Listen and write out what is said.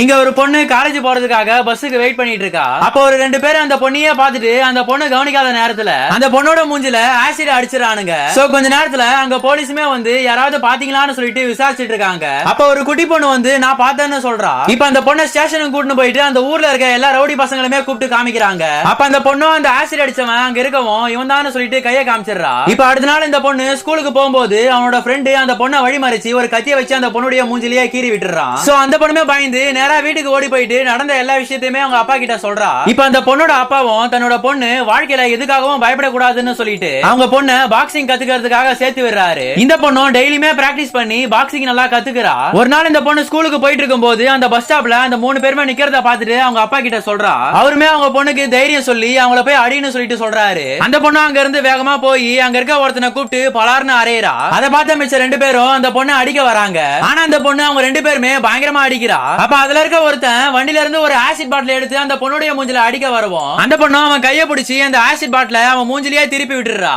இங்க ஒரு பொண்ணு காலேஜ் போறதுக்காக பஸ்ஸுக்கு வெயிட் பண்ணிட்டு இருக்கா. அப்போ ஒரு 2 பேர் அந்த பொண்ணையே பார்த்துட்டு அந்த பொண்ணு கவனிக்காத நேரத்துல அந்த பொண்ணோட மூஞ்சில ஆசிட் அடிச்சிடறானுங்க. சோ கொஞ்ச நேரத்துல அங்க போலீஸுமே வந்து யாராவது பாத்தீங்களான்னு சொல்லிட்டு விசாரிச்சிட்டு இருக்காங்க. அப்ப ஒரு குட்டி பொண்ணு வந்து நான் பார்த்தேன்னு சொல்றா. இப்ப அந்த பொண்ணை ஸ்டேஷனுக்கு கூட்டிட்டு போயிட்டு அந்த ஊர்ல இருக்க எல்லா ரவுடி பசங்களுமே கூப்பிட்டு காமிக்கிறாங்க. அப்ப அந்த பொண்ணும் அந்த ஆசிட் அடிச்சவன் அங்க இருக்கவும் இவன் தான் சொல்லிட்டு கையை காமிச்சிடறா. இப்ப அடுத்த நாள் இந்த பொண்ணு ஸ்கூலுக்கு போகும்போது அவனோட ஃப்ரெண்டு அந்த பொண்ணை வழிமறிச்சு ஒரு கத்தியை வச்சு அந்த பொண்ணுடைய மூஞ்சிலேயே கீறி விட்டுறான். சோ அந்த பொண்ணுமே பயந்து நேரா வீட்டுக்கு ஓடி போயிட்டு நடந்த எல்லா விஷயத்தையுமே அவங்க அப்பா கிட்ட சொல்றா. இப்ப அந்த பொண்ணோட அப்பாவும் தன்னோட பொண்ணு வாழ்க்கையில எதுக்காகவும் பயப்படக்கூடாதுன்னு சொல்லிட்டு அவங்க பொண்ணு பாக்ஸிங் கத்துக்கிறதுக்காக சேர்த்து விடுறாரு. இந்த பொண்ணும் டெய்லியுமே பிராக்டிஸ் பண்ணி பாக்ஸிங் நல்லா கத்துக்கிறா. ஒரு நாள் இந்த பொண்ணு ஸ்கூலுக்கு போயிட்டு இருக்கும் போது அந்த பஸ் ஸ்டாப்ல அந்த 3 பேருமே நிக்கிறத பாத்துட்டு அவங்க அப்பா கிட்ட சொல்றா. அவருமே அவங்க பொண்ணுக்கு தைரியம் சொல்லி அவங்கள போய் அடின்னு சொல்லிட்டு சொல்றாரு. அந்த பொண்ணு அங்க இருந்து வேகமா போய் அங்க இருக்க ஒருத்தனை கூப்பிட்டு பலார்னு அரையறா. அதை பார்த்த மிச்ச 2 பேரும் அந்த பொண்ணை அடிக்க வராங்க. ஆனா அந்த பொண்ணு அவங்க 2 பேருமே பயங்கரமா அடிக்கிறா. அப்ப அதுல இருக்க ஒருத்தன் வண்டியில இருந்து ஒரு ஆசிட் பாட்டில் எடுத்து அந்த பொண்ணுடைய மூஞ்சில அடிக்க வருவோம். அந்த பொண்ணு அவன் கையை பிடிச்சி அந்த ஆசிட் பாட்டில அவன் மூஞ்சிலேயே திருப்பி விட்டுறா.